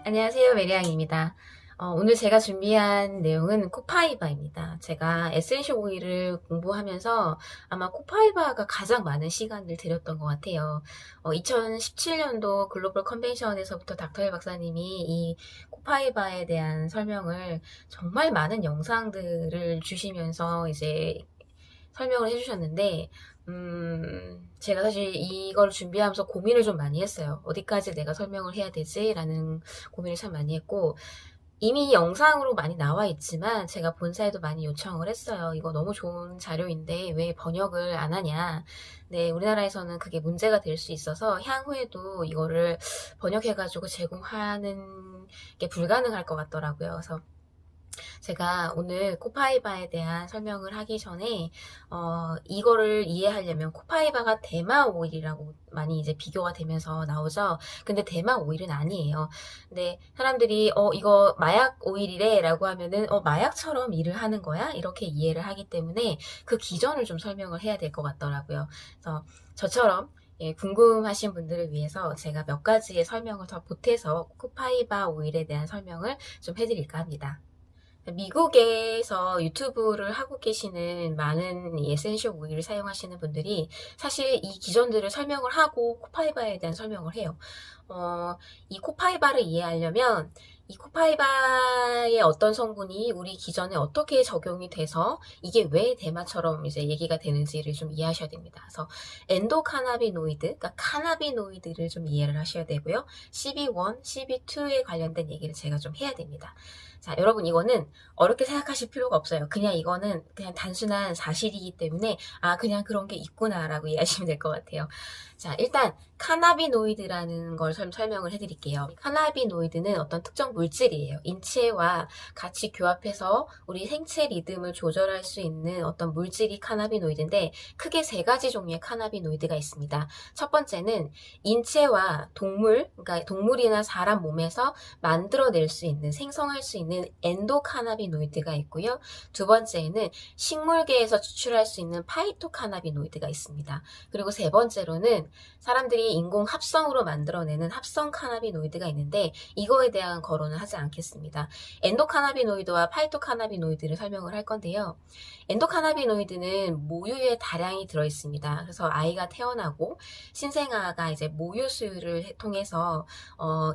안녕하세요, 메리앙입니다. 오늘 제가 준비한 내용은 코파이바입니다. 제가 에센셜 오일을 공부하면서 아마 코파이바가 가장 많은 시간을 들였던 것 같아요. 2017년도 글로벌 컨벤션에서부터 닥터일 박사님이 이 코파이바에 대한 설명을 정말 많은 영상들을 주시면서 이제 설명을 해주셨는데, 제가 사실 이걸 준비하면서 고민을 좀 많이 했어요. 어디까지 내가 설명을 해야 되지? 라는 고민을 참 많이 했고, 이미 영상으로 많이 나와 있지만 제가 본사에도 많이 요청을 했어요. 이거 너무 좋은 자료인데 왜 번역을 안 하냐. 네, 우리나라에서는 그게 문제가 될 수 있어서 향후에도 이거를 번역해가지고 제공하는 게 불가능할 것 같더라고요. 그래서 제가 오늘 코파이바에 대한 설명을 하기 전에 이거를 이해하려면 코파이바가 대마 오일이라고 많이 이제 비교가 되면서 나오죠. 근데 대마 오일은 아니에요. 근데 사람들이 이거 마약 오일이래 라고 하면은 마약처럼 일을 하는 거야? 이렇게 이해를 하기 때문에 그 기전을 좀 설명을 해야 될 것 같더라고요. 그래서 저처럼 궁금하신 분들을 위해서 제가 몇 가지의 설명을 더 보태서 코파이바 오일에 대한 설명을 좀 해드릴까 합니다. 미국에서 유튜브를 하고 계시는 많은 에센셜 오일을 사용하시는 분들이 사실 이 기전들을 설명을 하고 코파이바에 대한 설명을 해요. 이 코파이바를 이해하려면 이 코파이바의 어떤 성분이 우리 기전에 어떻게 적용이 돼서 이게 왜 대마처럼 이제 얘기가 되는지를 좀 이해하셔야 됩니다. 그래서 엔도카나비노이드, 그러니까 카나비노이드를 좀 이해를 하셔야 되고요. CB1, CB2에 관련된 얘기를 제가 좀 해야 됩니다. 자, 여러분 이거는 어렵게 생각하실 필요가 없어요. 그냥 이거는 그냥 단순한 사실이기 때문에 그냥 그런 게 있구나라고 이해하시면 될 것 같아요. 자, 일단 카나비노이드라는 걸 설명을 해드릴게요. 카나비노이드는 어떤 특정 물질이에요. 인체와 같이 교합해서 우리 생체 리듬을 조절할 수 있는 어떤 물질이 카나비노이드인데 크게 세 가지 종류의 카나비노이드가 있습니다. 첫 번째는 인체와 동물, 그러니까 동물이나 사람 몸에서 만들어낼 수 있는, 생성할 수 있는 엔도카나비노이드가 있고요. 두 번째는 식물계에서 추출할 수 있는 파이토카나비노이드가 있습니다. 그리고 세 번째로는 사람들이 인공 합성으로 만들어내는 합성 카나비노이드가 있는데 이거에 대한 거론은 하지 않겠습니다. 엔도카나비노이드와 파이토카나비노이드를 설명을 할 건데요. 엔도카나비노이드는 모유에 다량이 들어있습니다. 그래서 아이가 태어나고 신생아가 이제 모유 수유를 통해서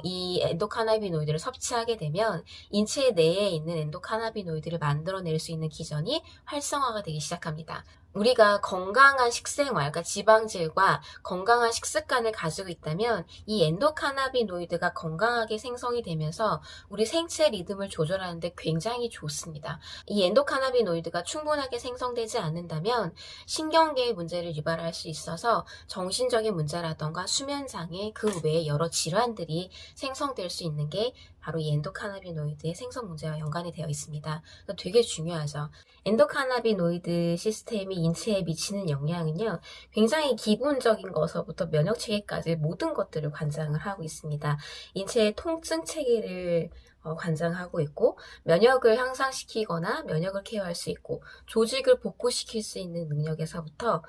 이 엔도카나비노이드를 섭취하게 되면 인체 내에 있는 엔도카나비노이드를 만들어낼 수 있는 기전이 활성화가 되기 시작합니다. 우리가 건강한 식생활, 그러니까 지방질과 건강한 식습관을 가지고 있다면 이 엔도카나비노이드가 건강하게 생성이 되면서 우리 생체 리듬을 조절하는 데 굉장히 좋습니다. 이 엔도카나비노이드가 충분하게 생성되지 않는다면 신경계의 문제를 유발할 수 있어서 정신적인 문제라던가 수면장애, 그 외에 여러 질환들이 생성될 수 있는 게 바로 이 엔도카나비노이드의 생성 문제와 연관이 되어 있습니다. 되게 중요하죠. 엔도카나비노이드 시스템이 인체에 미치는 영향은요, 굉장히 기본적인 것서부터 면역 체계까지 모든 것들을 관장을 하고 있습니다. 인체의 통증 체계를 관장하고 있고, 면역을 향상시키거나 면역을 케어할 수 있고, 조직을 복구시킬 수 있는 능력에서부터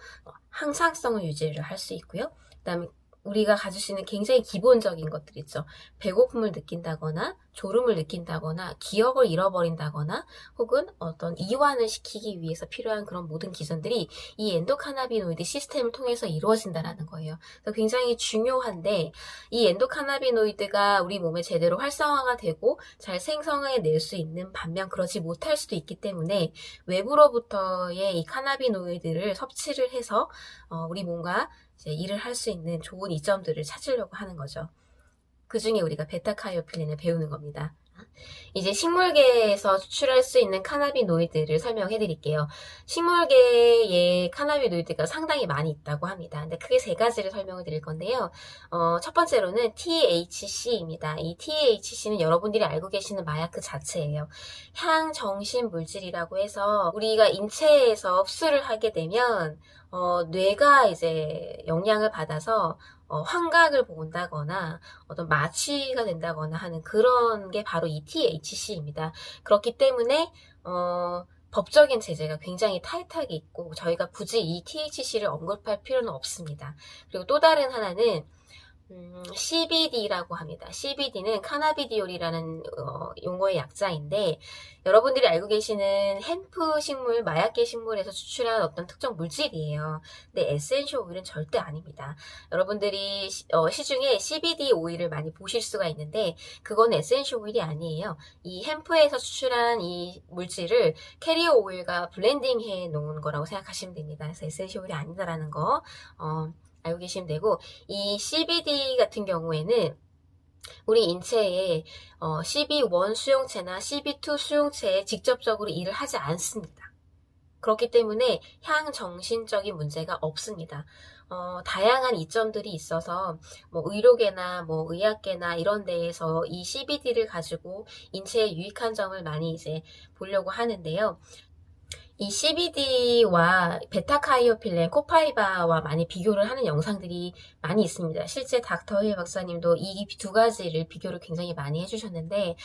항상성을 유지를 할 수 있고요. 그다음에 우리가 가질 수 있는 굉장히 기본적인 것들 있죠. 배고픔을 느낀다거나 졸음을 느낀다거나 기억을 잃어버린다거나 혹은 어떤 이완을 시키기 위해서 필요한 그런 모든 기전들이 이 엔도카나비노이드 시스템을 통해서 이루어진다는 거예요. 그래서 굉장히 중요한데 이 엔도카나비노이드가 우리 몸에 제대로 활성화가 되고 잘 생성해낼 수 있는 반면 그러지 못할 수도 있기 때문에 외부로부터의 이 카나비노이드를 섭취를 해서 우리 몸과 이제 일을 할 수 있는 좋은 이점들을 찾으려고 하는 거죠. 그 중에 우리가 베타카이오필린을 배우는 겁니다. 이제 식물계에서 추출할 수 있는 카나비노이드를 설명해 드릴게요. 식물계에 카나비노이드가 상당히 많이 있다고 합니다. 근데 크게 세 가지를 설명을 드릴 건데요. 첫 번째로는 THC입니다. 이 THC는 여러분들이 알고 계시는 마약 그 자체예요. 향정신 물질이라고 해서 우리가 인체에서 흡수를 하게 되면 뇌가 이제 영향을 받아서 환각을 본다거나 어떤 마취가 된다거나 하는 그런 게 바로 이 THC입니다. 그렇기 때문에 법적인 제재가 굉장히 타이트하게 있고 저희가 굳이 이 THC를 언급할 필요는 없습니다. 그리고 또 다른 하나는 CBD라고 합니다. CBD는 카나비디올이라는 용어의 약자인데 여러분들이 알고 계시는 햄프 식물, 마약계 식물에서 추출한 어떤 특정 물질이에요. 근데 에센셜 오일은 절대 아닙니다. 여러분들이 시중에 CBD 오일을 많이 보실 수가 있는데 그건 에센셜 오일이 아니에요. 이 햄프에서 추출한 이 물질을 캐리어 오일과 블렌딩 해 놓은 거라고 생각하시면 됩니다. 그래서 에센셜 오일이 아니다라는 거 알고 계시면 되고, 이 CBD 같은 경우에는 우리 인체에 CB1 수용체나 CB2 수용체에 직접적으로 일을 하지 않습니다. 그렇기 때문에 향정신적인 문제가 없습니다. 다양한 이점들이 있어서 뭐 의료계나 뭐 의학계나 이런 데에서 이 CBD를 가지고 인체에 유익한 점을 많이 이제 보려고 하는데요. 이 CBD와 베타카이오필렌, 코파이바와 많이 비교를 하는 영상들이 많이 있습니다. 실제 닥터 힐 박사님도 이 두 가지를 비교를 굉장히 많이 해주셨는데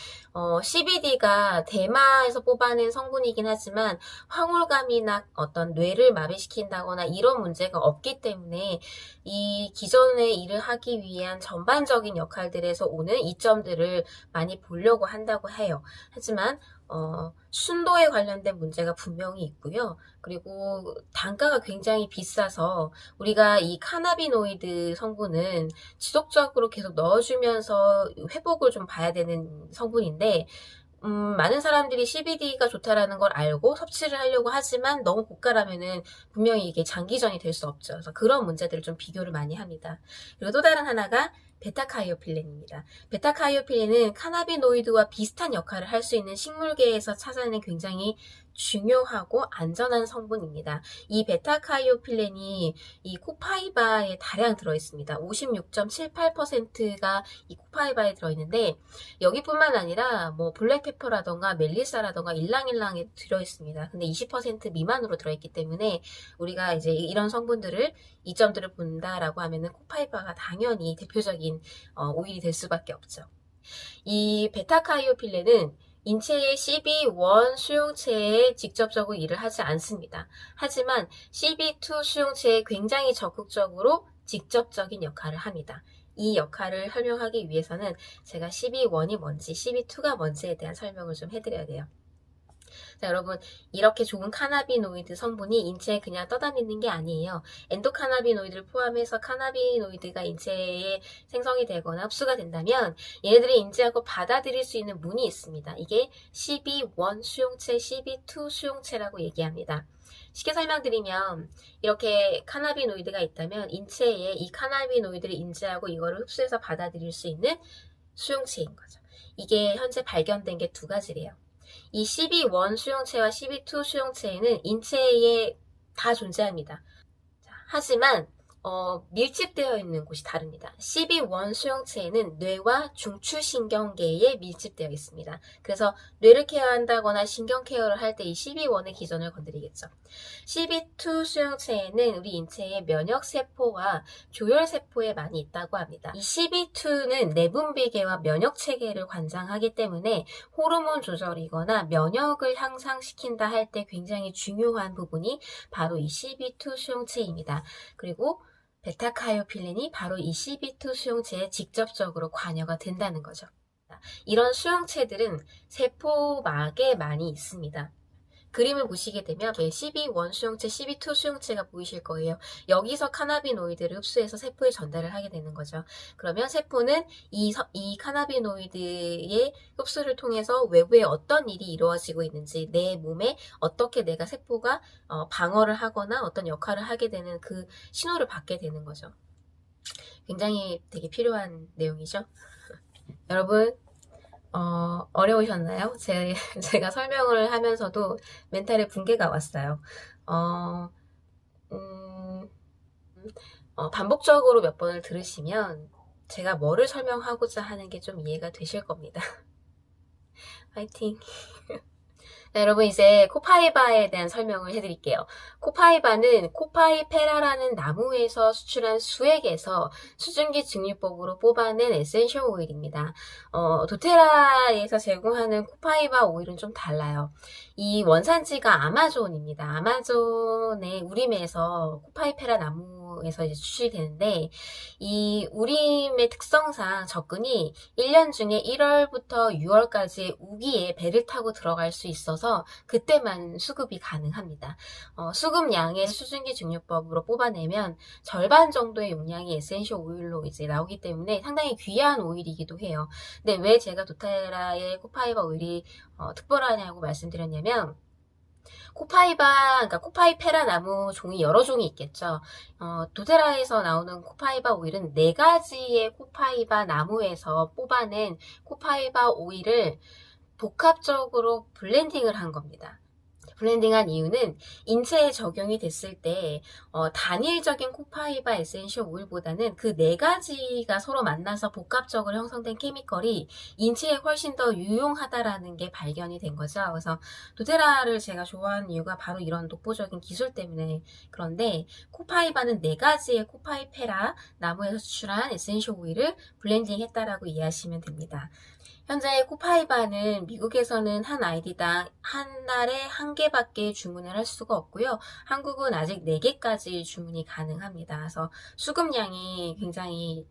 CBD가 대마에서 뽑아낸 성분이긴 하지만 황홀감이나 어떤 뇌를 마비시킨다거나 이런 문제가 없기 때문에 이 기존의 일을 하기 위한 전반적인 역할들에서 오는 이점들을 많이 보려고 한다고 해요. 하지만 순도에 관련된 문제가 분명히 있고요. 그리고 단가가 굉장히 비싸서 우리가 이 카나비노이드 성분은 지속적으로 계속 넣어주면서 회복을 좀 봐야 되는 성분인데 많은 사람들이 CBD가 좋다라는 걸 알고 섭취를 하려고 하지만 너무 고가라면은 분명히 이게 장기전이 될 수 없죠. 그래서 그런 문제들을 좀 비교를 많이 합니다. 그리고 또 다른 하나가 베타카이오필렌입니다. 베타카이오필렌은 카나비노이드와 비슷한 역할을 할 수 있는 식물계에서 찾아내는 굉장히 중요하고 안전한 성분입니다. 이 베타카이오필렌이 이 코파이바에 다량 들어있습니다. 56.78%가 이 코파이바에 들어있는데 여기뿐만 아니라 뭐 블랙페퍼라던가 멜리사라던가 일랑일랑에 들어있습니다. 근데 20% 미만으로 들어있기 때문에 우리가 이제 이런 성분들을 이점들을 본다라고 하면은 코파이바가 당연히 대표적인 오일이 될 수밖에 없죠. 이 베타카이오필렌은 인체의 CB1 수용체에 직접적으로 일을 하지 않습니다. 하지만 CB2 수용체에 굉장히 적극적으로 직접적인 역할을 합니다. 이 역할을 설명하기 위해서는 제가 CB1이 뭔지, CB2가 뭔지에 대한 설명을 좀 해드려야 돼요. 자, 여러분, 이렇게 좋은 카나비노이드 성분이 인체에 그냥 떠다니는 게 아니에요. 엔도카나비노이드를 포함해서 카나비노이드가 인체에 생성이 되거나 흡수가 된다면 얘네들이 인지하고 받아들일 수 있는 문이 있습니다. 이게 CB1 수용체, CB2 수용체라고 얘기합니다. 쉽게 설명드리면 이렇게 카나비노이드가 있다면 인체에 이 카나비노이드를 인지하고 이거를 흡수해서 받아들일 수 있는 수용체인 거죠. 이게 현재 발견된 게 두 가지래요. 이 CB1 수용체와 CB2 수용체에는 인체에 다 존재합니다. 하지만 밀집되어 있는 곳이 다릅니다. CB1 수용체에는 뇌와 중추신경계에 밀집되어 있습니다. 그래서 뇌를 케어한다거나 신경 케어를 할 때 이 CB1의 기전을 건드리겠죠. CB2 수용체에는 우리 인체의 면역세포와 조혈세포에 많이 있다고 합니다. 이 CB2는 내분비계와 면역체계를 관장하기 때문에 호르몬 조절이거나 면역을 향상시킨다 할 때 굉장히 중요한 부분이 바로 이 CB2 수용체입니다. 그리고 베타카이오필렌이 바로 이 CB2 수용체에 직접적으로 관여가 된다는 거죠. 이런 수용체들은 세포막에 많이 있습니다. 그림을 보시게 되면 CB1 수용체, CB2 수용체가 보이실 거예요. 여기서 카나비노이드를 흡수해서 세포에 전달을 하게 되는 거죠. 그러면 세포는 이 카나비노이드의 흡수를 통해서 외부에 어떤 일이 이루어지고 있는지, 내 몸에 어떻게 내가 세포가 방어를 하거나 어떤 역할을 하게 되는 그 신호를 받게 되는 거죠. 굉장히 되게 필요한 내용이죠. 여러분, 어려우셨나요? 제가 설명을 하면서도 멘탈에 붕괴가 왔어요. 반복적으로 몇 번을 들으시면 제가 뭐를 설명하고자 하는 게 좀 이해가 되실 겁니다. 화이팅! 자, 여러분 이제 코파이바에 대한 설명을 해드릴게요. 코파이바는 코파이페라라는 나무에서 수출한 수액에서 수증기 증류법으로 뽑아낸 에센셜 오일입니다. 도테라에서 제공하는 코파이바 오일은 좀 달라요. 이 원산지가 아마존입니다. 아마존의 우림에서 코파이페라 나무에서 이제 수출이 되는데, 이 우림의 특성상 접근이 1년 중에 1월부터 6월까지 우기에 배를 타고 들어갈 수 있어서 그때만 수급이 가능합니다. 수급량의 수증기 증류법으로 뽑아내면 절반 정도의 용량이 에센셜 오일로 이제 나오기 때문에 상당히 귀한 오일이기도 해요. 근데 왜 제가 도테라의 코파이바 오일이 특별하냐고 말씀드렸냐면, 그러니까 코파이페라 나무 종이 여러 종이 있겠죠. 도테라에서 나오는 코파이바 오일은 4가지의 코파이바 나무에서 뽑아낸 코파이바 오일을 복합적으로 블렌딩을 한 겁니다. 블렌딩한 이유는 인체에 적용이 됐을 때 단일적인 코파이바 에센셜 오일보다는 그 4가지가 서로 만나서 복합적으로 형성된 케미컬이 인체에 훨씬 더 유용하다라는 게 발견이 된 거죠. 그래서 도테라를 제가 좋아하는 이유가 바로 이런 독보적인 기술 때문에 그런데, 코파이바는 4가지의 코파이페라 나무에서 수출한 에센셜 오일을 블렌딩했다라고 이해하시면 됩니다. 현재 코파이바는 미국에서는 한 아이디당 한 달에 1개밖에 주문을 할 수가 없고요. 한국은 아직 4개까지 주문이 가능합니다. 그래서 수급량이 굉장히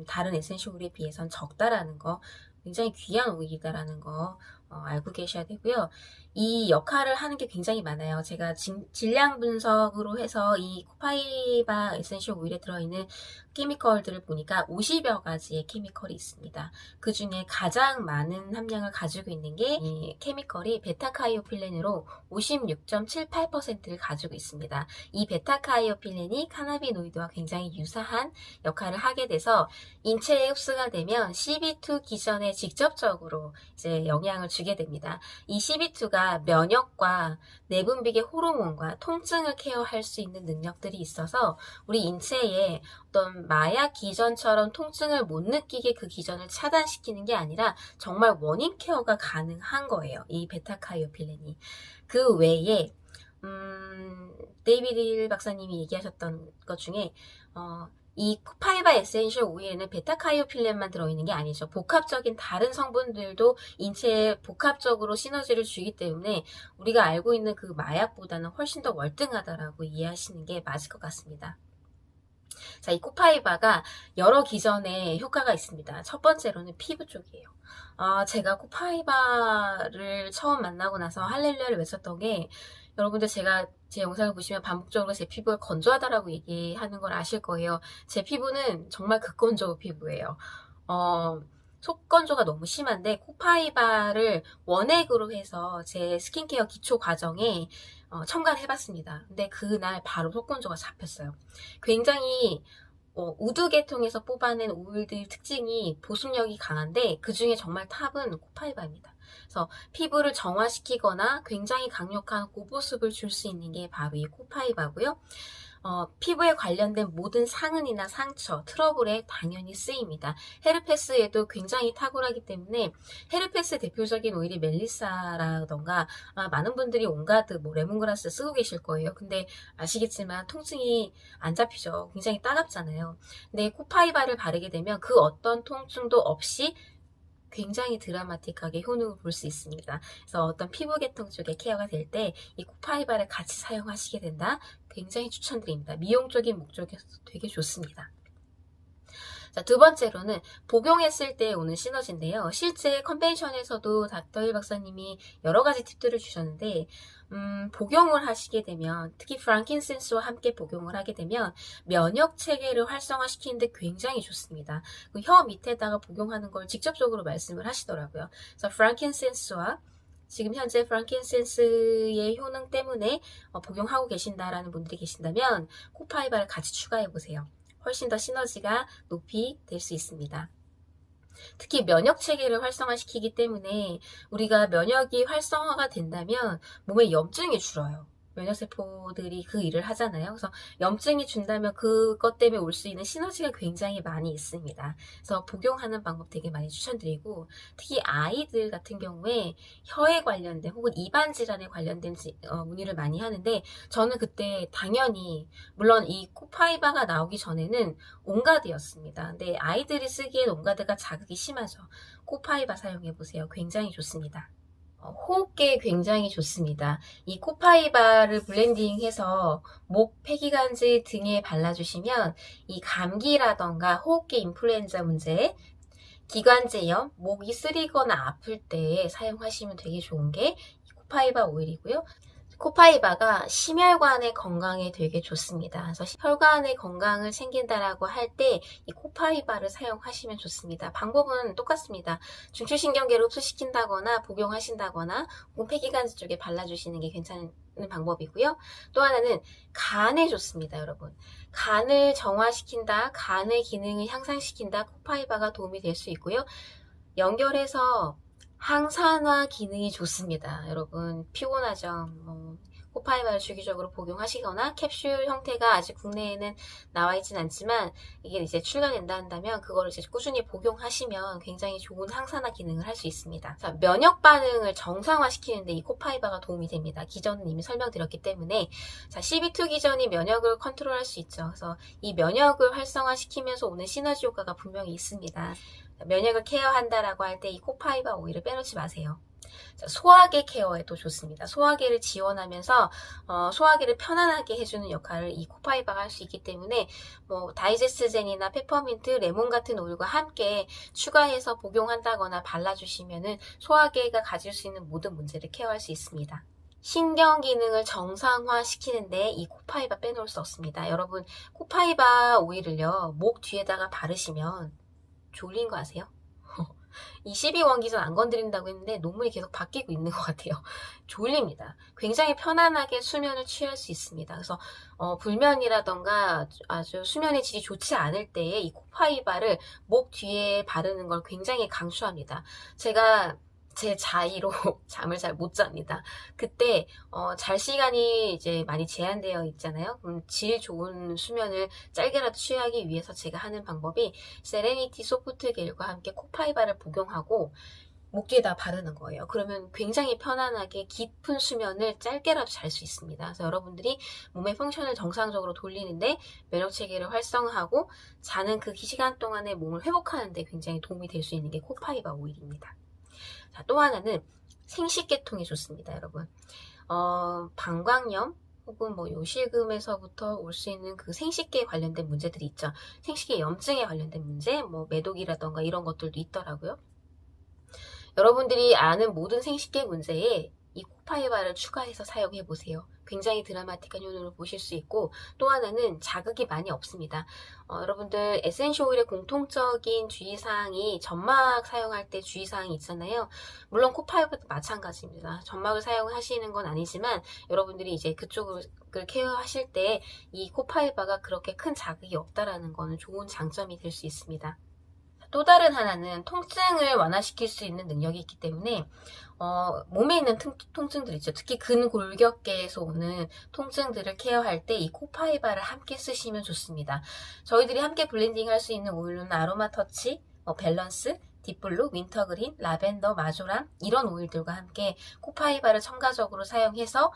다른 에센셜 오일에 비해서는 적다라는 거, 굉장히 귀한 오일이다라는 거 알고 계셔야 되고요. 이 역할을 하는 게 굉장히 많아요. 제가 질량 분석으로 해서 이 코파이바 에센셜 오일에 들어있는 케미컬들을 보니까 50여 가지의 케미컬이 있습니다. 그 중에 가장 많은 함량을 가지고 있는 게 이 케미컬이 베타카이오필렌으로 56.78%를 가지고 있습니다. 이 베타카이오필렌이 카나비노이드와 굉장히 유사한 역할을 하게 돼서 인체에 흡수가 되면 CB2 기전에 직접적으로 이제 영향을 주게 됩니다. 이 CB2가 면역과 내분비계 호르몬과 통증을 케어할 수 있는 능력들이 있어서 우리 인체에 어떤 마약 기전처럼 통증을 못 느끼게 그 기전을 차단시키는 게 아니라 정말 원인 케어가 가능한 거예요. 이 베타카이오필렌이. 그 외에 데이비드 힐 박사님이 얘기하셨던 것 중에 이 코파이바 에센셜 오일에는 베타카이오필렌만 들어있는 게 아니죠. 복합적인 다른 성분들도 인체에 복합적으로 시너지를 주기 때문에 우리가 알고 있는 그 마약보다는 훨씬 더 월등하다라고 이해하시는 게 맞을 것 같습니다. 자, 이 코파이바가 여러 기전에 효과가 있습니다. 첫 번째로는 피부 쪽이에요. 제가 코파이바를 처음 만나고 나서 할렐루야를 외쳤던 게, 여러분들 제가 제 영상을 보시면 반복적으로 제 피부가 건조하다라고 얘기하는 걸 아실 거예요. 제 피부는 정말 극건조 피부예요. 속건조가 너무 심한데 코파이바를 원액으로 해서 제 스킨케어 기초 과정에 첨가를 해봤습니다. 근데 그날 바로 속건조가 잡혔어요. 굉장히 우드 계통에서 뽑아낸 오일들 특징이 보습력이 강한데 그 중에 정말 탑은 코파이바입니다. 그래서 피부를 정화시키거나 굉장히 강력한 고보습을 줄 수 있는 게 바로 이 코파이바고요. 피부에 관련된 모든 상흔이나 상처, 트러블에 당연히 쓰입니다. 헤르페스에도 굉장히 탁월하기 때문에 헤르페스 대표적인 오일이 멜리사라던가 많은 분들이 온갖 레몬그라스 쓰고 계실 거예요. 근데 아시겠지만 통증이 안 잡히죠. 굉장히 따갑잖아요. 근데 코파이바를 바르게 되면 그 어떤 통증도 없이 굉장히 드라마틱하게 효능을 볼 수 있습니다. 그래서 어떤 피부 계통 쪽에 케어가 될 때 이 코파이바를 같이 사용하시게 된다? 굉장히 추천드립니다. 미용적인 목적에서 되게 좋습니다. 자, 두 번째로는 복용했을 때 오는 시너지인데요. 실제 컨벤션에서도 닥터 힐 박사님이 여러 가지 팁들을 주셨는데, 복용을 하시게 되면, 특히 프랑킨센스와 함께 복용을 하게 되면 면역 체계를 활성화시키는데 굉장히 좋습니다. 그 혀 밑에다가 복용하는 걸 직접적으로 말씀을 하시더라고요. 그래서 프랑킨센스와 지금 현재 프랑킨센스의 효능 때문에 복용하고 계신다라는 분들이 계신다면 코파이바를 같이 추가해 보세요. 훨씬 더 시너지가 높이 될 수 있습니다. 특히 면역 체계를 활성화시키기 때문에 우리가 면역이 활성화가 된다면 몸에 염증이 줄어요. 면역세포들이 그 일을 하잖아요. 그래서 염증이 준다면 그것 때문에 올 수 있는 시너지가 굉장히 많이 있습니다. 그래서 복용하는 방법 되게 많이 추천드리고, 특히 아이들 같은 경우에 혀에 관련된 혹은 입안 질환에 관련된 문의를 많이 하는데, 저는 그때 당연히 물론 이 코파이바가 나오기 전에는 온가드였습니다. 근데 아이들이 쓰기엔 온가드가 자극이 심하죠. 코파이바 사용해보세요. 굉장히 좋습니다. 호흡기에 굉장히 좋습니다. 이 코파이바를 블렌딩해서 목, 폐기관지 등에 발라주시면 이 감기라던가 호흡기 인플루엔자 문제, 기관지염, 목이 쓰리거나 아플 때 사용하시면 되게 좋은 게 이 코파이바 오일이고요. 코파이바가 심혈관의 건강에 되게 좋습니다. 그래서 혈관의 건강을 챙긴다라고 할 때 이 코파이바를 사용하시면 좋습니다. 방법은 똑같습니다. 중추신경계를 흡수시킨다거나 복용하신다거나 혹은 폐기관지 쪽에 발라주시는 게 괜찮은 방법이고요. 또 하나는 간에 좋습니다, 여러분. 간을 정화시킨다, 간의 기능을 향상시킨다, 코파이바가 도움이 될 수 있고요. 연결해서 항산화 기능이 좋습니다. 여러분 피곤하죠? 코파이바를 주기적으로 복용하시거나 캡슐 형태가 아직 국내에는 나와 있진 않지만 이게 이제 출간된다 한다면 그거를 이제 꾸준히 복용하시면 굉장히 좋은 항산화 기능을 할 수 있습니다. 자, 면역 반응을 정상화시키는데 이 코파이바가 도움이 됩니다. 기전은 이미 설명드렸기 때문에 자, CB2 기전이 면역을 컨트롤할 수 있죠. 그래서 이 면역을 활성화시키면서 오는 시너지 효과가 분명히 있습니다. 면역을 케어한다라고 할 때 이 코파이바 오일을 빼놓지 마세요. 소화기 케어에도 좋습니다. 소화기를 지원하면서 소화기를 편안하게 해주는 역할을 이 코파이바가 할 수 있기 때문에 다이제스젠이나 페퍼민트, 레몬 같은 오일과 함께 추가해서 복용한다거나 발라주시면은 소화기가 가질 수 있는 모든 문제를 케어할 수 있습니다. 신경 기능을 정상화시키는데 이 코파이바 빼놓을 수 없습니다. 여러분 코파이바 오일을요 목 뒤에다가 바르시면 졸린 거 아세요? 이 12원기전 안 건드린다고 했는데 논문이 계속 바뀌고 있는 것 같아요. 졸립니다. 굉장히 편안하게 수면을 취할 수 있습니다. 그래서 불면이라던가 아주 수면의 질이 좋지 않을 때에 이 코파이바를 목 뒤에 바르는 걸 굉장히 강추합니다. 제가 제 자의로 잠을 잘 못 잡니다. 그때 잘 시간이 이제 많이 제한되어 있잖아요. 그럼 질 좋은 수면을 짧게라도 취하기 위해서 제가 하는 방법이 세레니티 소프트 겔과 함께 코파이바를 복용하고 목 뒤에다 바르는 거예요. 그러면 굉장히 편안하게 깊은 수면을 짧게라도 잘 수 있습니다. 그래서 여러분들이 몸의 펑션을 정상적으로 돌리는데 면역 체계를 활성화하고 자는 그 시간 동안에 몸을 회복하는 데 굉장히 도움이 될 수 있는 게 코파이바 오일입니다. 자, 또 하나는 생식계통이 좋습니다, 여러분. 방광염 혹은 요실금에서부터 올 수 있는 그 생식계에 관련된 문제들이 있죠. 생식계 염증에 관련된 문제, 매독이라던가 이런 것들도 있더라고요. 여러분들이 아는 모든 생식계 문제에 이 코파이바를 추가해서 사용해 보세요. 굉장히 드라마틱한 효능을 보실 수 있고, 또 하나는 자극이 많이 없습니다. 여러분들 에센셜 오일의 공통적인 주의사항이 점막 사용할 때 주의사항이 있잖아요. 물론 코파이바도 마찬가지입니다. 점막을 사용하시는 건 아니지만 여러분들이 이제 그쪽을 케어하실 때 이 코파이바가 그렇게 큰 자극이 없다라는 거는 좋은 장점이 될 수 있습니다. 또 다른 하나는 통증을 완화시킬 수 있는 능력이 있기 때문에 몸에 있는 통증들 있죠. 특히 근골격계에서 오는 통증들을 케어할 때 이 코파이바를 함께 쓰시면 좋습니다. 저희들이 함께 블렌딩 할 수 있는 오일로는 아로마터치, 밸런스, 딥블루, 윈터그린, 라벤더, 마조람 이런 오일들과 함께 코파이바를 첨가적으로 사용해서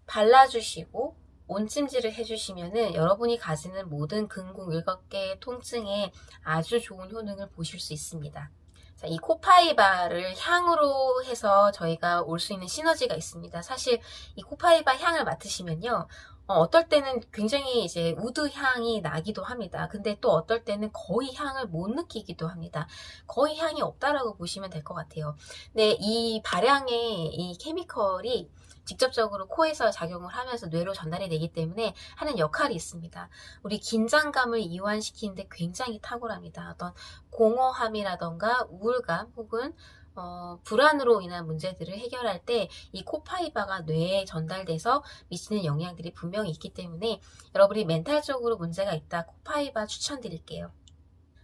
발라주시고 온찜질을 해주시면은 여러분이 가지는 모든 근골격계 통증에 아주 좋은 효능을 보실 수 있습니다. 자, 이 코파이바를 향으로 해서 저희가 올 수 있는 시너지가 있습니다. 사실 이 코파이바 향을 맡으시면요. 어떨 때는 굉장히 이제 우드 향이 나기도 합니다. 근데 또 어떨 때는 거의 향을 못 느끼기도 합니다. 거의 향이 없다라고 보시면 될 것 같아요. 근데 이 발향의 이 케미컬이 직접적으로 코에서 작용을 하면서 뇌로 전달이 되기 때문에 하는 역할이 있습니다. 우리 긴장감을 이완시키는데 굉장히 탁월합니다. 어떤 공허함이라던가 우울감 혹은 불안으로 인한 문제들을 해결할 때 이 코파이바가 뇌에 전달돼서 미치는 영향들이 분명히 있기 때문에 여러분이 멘탈적으로 문제가 있다 코파이바 추천드릴게요.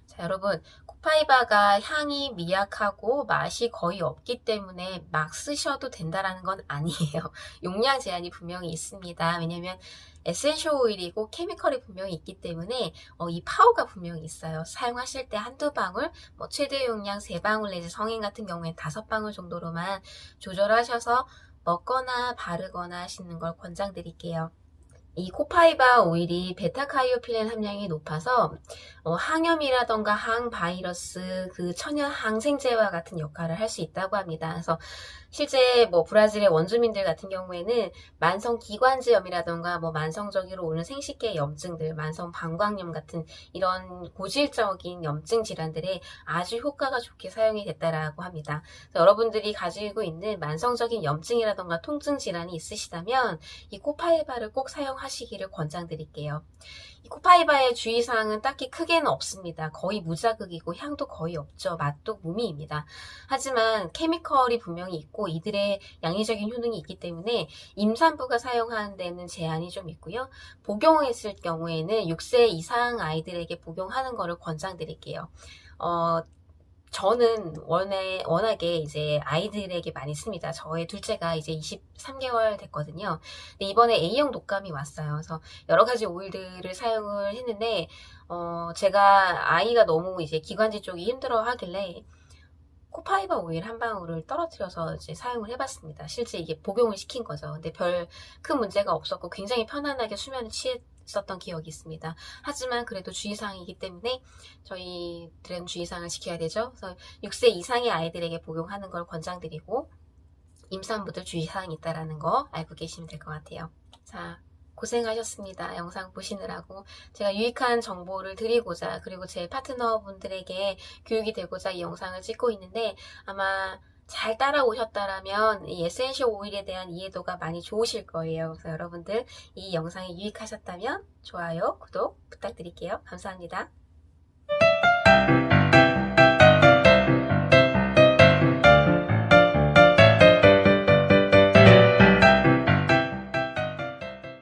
자, 자, 여러분, 코파이바가 향이 미약하고 맛이 거의 없기 때문에 막 쓰셔도 된다라는 건 아니에요. 용량 제한이 분명히 있습니다. 왜냐면 에센셜 오일이고 케미컬이 분명히 있기 때문에 이 파워가 분명히 있어요. 사용하실 때 한두 방울, 뭐 최대 용량 3방울 내지 성인 같은 경우엔 5방울 정도로만 조절하셔서 먹거나 바르거나 하시는 걸 권장드릴게요. 이 코파이바 오일이 베타카이오필렌 함량이 높아서 항염이라던가 항바이러스, 그 천연 항생제와 같은 역할을 할 수 있다고 합니다. 그래서 실제 뭐 브라질의 원주민들 같은 경우에는 만성 기관지염이라던가 뭐 만성적으로 오는 생식계 염증들, 만성 방광염 같은 이런 고질적인 염증 질환들에 아주 효과가 좋게 사용이 됐다라고 합니다. 여러분들이 가지고 있는 만성적인 염증이라던가 통증 질환이 있으시다면 이 코파이바를 꼭 사용하시기를 권장드릴게요. 이 코파이바의 주의사항은 딱히 크게는 없습니다. 거의 무자극이고 향도 거의 없죠. 맛도 무미입니다. 하지만 케미컬이 분명히 있고 이들의 양리적인 효능이 있기 때문에 임산부가 사용하는 데는 제한이 좀 있고요. 복용했을 경우에는 6세 이상 아이들에게 복용하는 것을 권장드릴게요. 저는 워낙에 이제 아이들에게 많이 씁니다. 저의 둘째가 이제 23개월 됐거든요. 근데 이번에 A형 독감이 왔어요. 그래서 여러 가지 오일들을 사용을 했는데, 제가 아이가 너무 이제 기관지 쪽이 힘들어 하길래, 코파이바 오일 한 방울을 떨어뜨려서 이제 사용을 해봤습니다. 실제 이게 복용을 시킨 거죠. 근데 별 큰 문제가 없었고 굉장히 편안하게 수면을 취했었던 기억이 있습니다. 하지만 그래도 주의사항이기 때문에 저희들은 주의사항을 지켜야 되죠. 그래서 6세 이상의 아이들에게 복용하는 걸 권장드리고 임산부들 주의사항이 있다는 거 알고 계시면 될 것 같아요. 자, 고생하셨습니다. 영상 보시느라고. 제가 유익한 정보를 드리고자, 그리고 제 파트너분들에게 교육이 되고자 이 영상을 찍고 있는데, 아마 잘 따라오셨다라면 이 에센셜 오일에 대한 이해도가 많이 좋으실 거예요. 그래서 여러분들 이 영상이 유익하셨다면 좋아요, 구독 부탁드릴게요. 감사합니다.